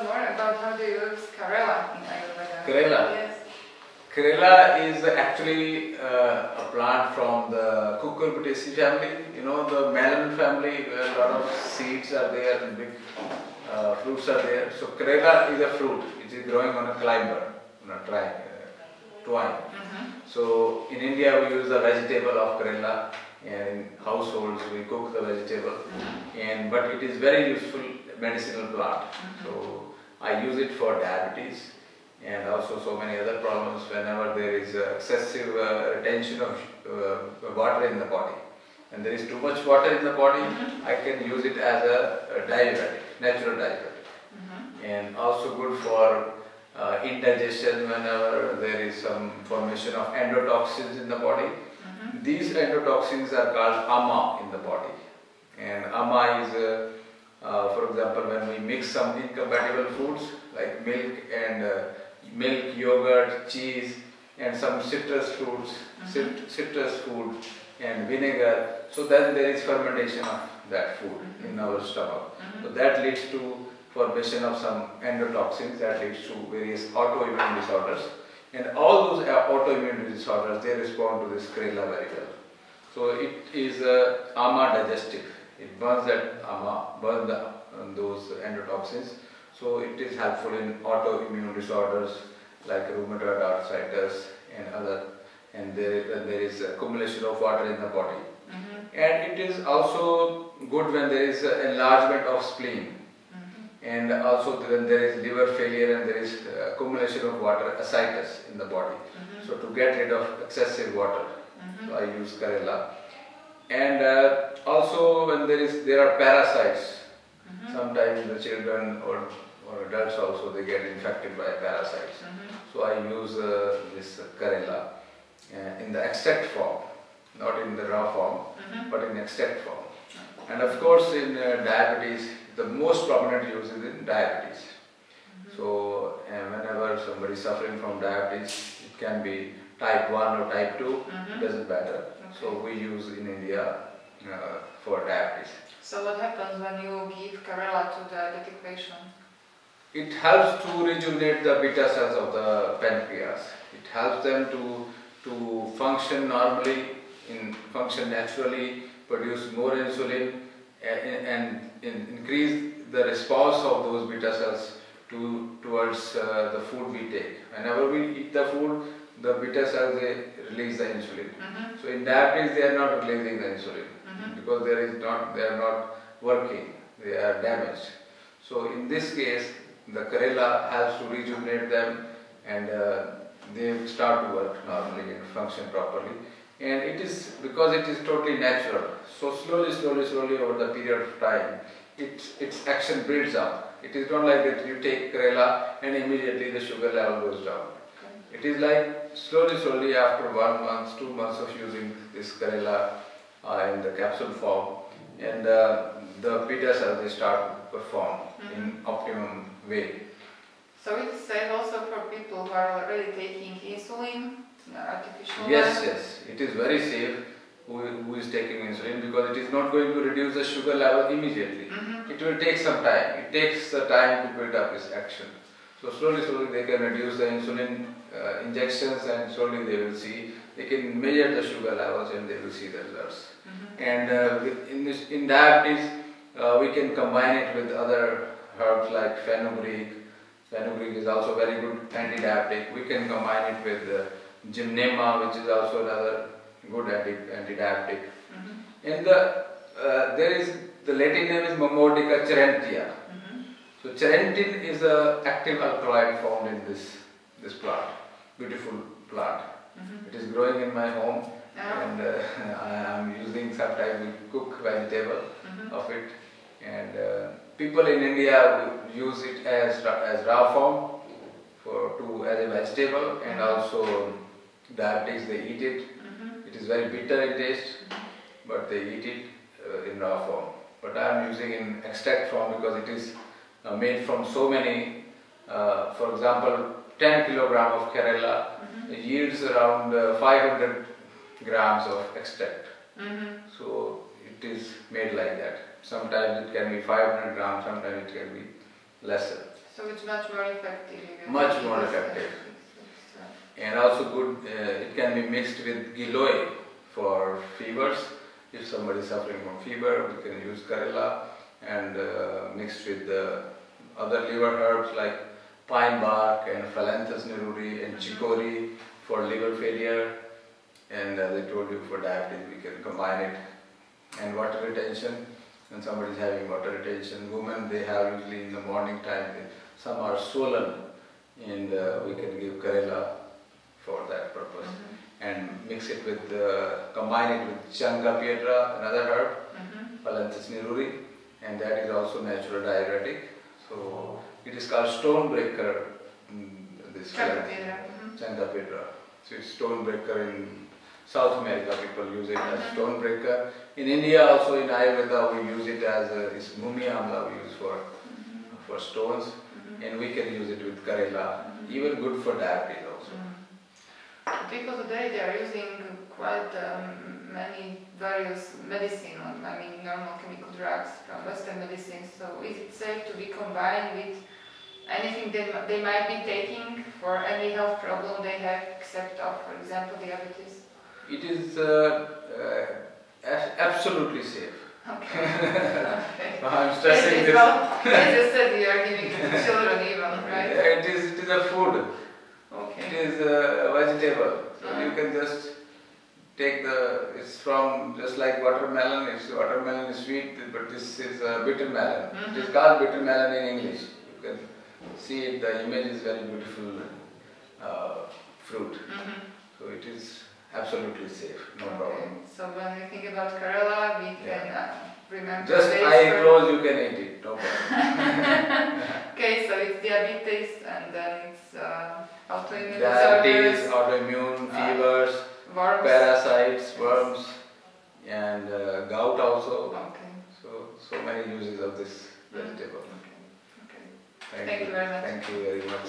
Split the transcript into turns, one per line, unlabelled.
us more about how to use Karela in Ayurveda?
Karela?
Yes.
Karela is actually a plant from the cucurbitaceae family. You know, the melon family, where a lot of seeds are there and big fruits are there. So Karela is a fruit which is growing on a climber, on a twine. So in India we use the vegetable of Karela, and in households we cook the vegetable, but it is very useful medicinal plant. So I use it for diabetes and also so many other problems whenever there is excessive retention of water in the body. And there is too much water in the body, I can use it as a diuretic, natural diuretic. And also good for indigestion whenever there is some formation of endotoxins in the body. These endotoxins are called ama in the body. And ama is, for example, when we mix some incompatible foods like milk, yogurt, cheese, and some citrus fruits, citrus food, and vinegar. So then there is fermentation of that food in our stomach. So that leads to formation of some endotoxins, that leads to various autoimmune disorders. And all those autoimmune disorders, they respond to this Karela very well. So it is ama digestive. It burns that ama, burns those endotoxins. So it is helpful in autoimmune disorders like rheumatoid arthritis and other. And there is accumulation of water in the body. And it is also good when there is enlargement of spleen. And also when there is liver failure and there is accumulation of water, ascites in the body. So to get rid of excessive water, so I use Karela. And also when there are parasites, sometimes the children or adults also, they get infected by parasites. So I use this Karela in the extract form, not in the raw form, but in extract form. And of course in diabetes, the most prominent use is in diabetes. So whenever somebody is suffering from diabetes, it can be type 1 or type 2, it doesn't matter. So we use in India for diabetes.
So what happens when you give Karela to the diabetic patient?
It helps to rejuvenate the beta cells of the pancreas. It helps them to function normally, function naturally, produce more insulin, and increase the response of those beta cells towards the food we take. Whenever we eat the food, the beta cells, they release the insulin. So in diabetes, they are not releasing the insulin because they are not working, they are damaged. So in this case, the Karela helps to rejuvenate them, and they start to work normally and function properly. And it is because it is totally natural. So slowly over the period of time, its action builds up. It is not like that you take Karela and immediately the sugar level goes down. It is like slowly after 1 month, 2 months of using this Karela in the capsule form, and the beta cells, they start to perform in optimum way.
So it is safe also for people who are already taking insulin, artificial?
Yes, it is very safe who is taking insulin, because it is not going to reduce the sugar level immediately. It will take some time. It takes the time to build up its action. So slowly they can reduce the insulin injections, and slowly they can measure the sugar levels and they will see the results. And in diabetes, we can combine it with other herbs like fenugreek. Fenugreek is also very good anti-diabetic. We can combine it with gymnema, which is also another good anti-diabetic. And the Latin name is Mammotica charentia. So charentin is an active alkaloid found in this plant, beautiful plant. It is growing in my home, and I am using, sometimes we cook vegetable of it, and people in India use it as raw form as a vegetable, and also diabetics, they eat it. It is very bitter in taste, but they eat it in raw form. But I am using in extract form because it is made from so many, for example, 10 kilogram of Karela yields around 500 grams of extract. So it is made like that. Sometimes it can be 500 grams, sometimes it can be lesser.
So it's much more effective.
Much more effective. And also good, it can be mixed with giloy for fevers. If somebody is suffering from fever, we can use Karela and mixed with other liver herbs like pine bark and Phyllanthus neruri and chicory for liver failure. And as I told you, for diabetes, we can combine it. And water retention, when somebody is having water retention, women, they have usually in the morning time, some are swollen, and we can give Karela for that purpose. And mix it with, combine it with Changa piedra, another herb, Phyllanthus neruri, and that is also natural diuretic. So it is called stone breaker. This Changa piedra. So it's stone breaker in South America. People use it as stone breaker. In India also, in Ayurveda, we use it as this Bhumi Amla we use for stones, and we can use it with Karela. Even good for diabetes also.
People today, they are using quite many various medicinal, I mean normal chemical drugs from Western medicine. So is it safe to be combined with anything they might be taking for any health problem they have, except of, for example, diabetes?
It is absolutely safe.
Okay. Okay.
I'm stressing this.
Well, as you said, you are giving it to children even, right?
It is a food.
Okay.
It is a vegetable. So you can just take it's from, just like watermelon. Watermelon is sweet, but this is a bitter melon. It is called bitter melon in English. You can see it, the image is very beautiful fruit. So it is absolutely safe, no problem.
So when we think about Karela, we can remember.
Just eye close, you can eat it, no problem.
Okay, so it's diabetes, and then it's autoimmune
diabetes,
disorders,
autoimmune, fevers,
worms.
parasites, worms, and gout also.
Okay.
So many uses of this vegetable.
Okay. Thank you very much.
Thank you very much.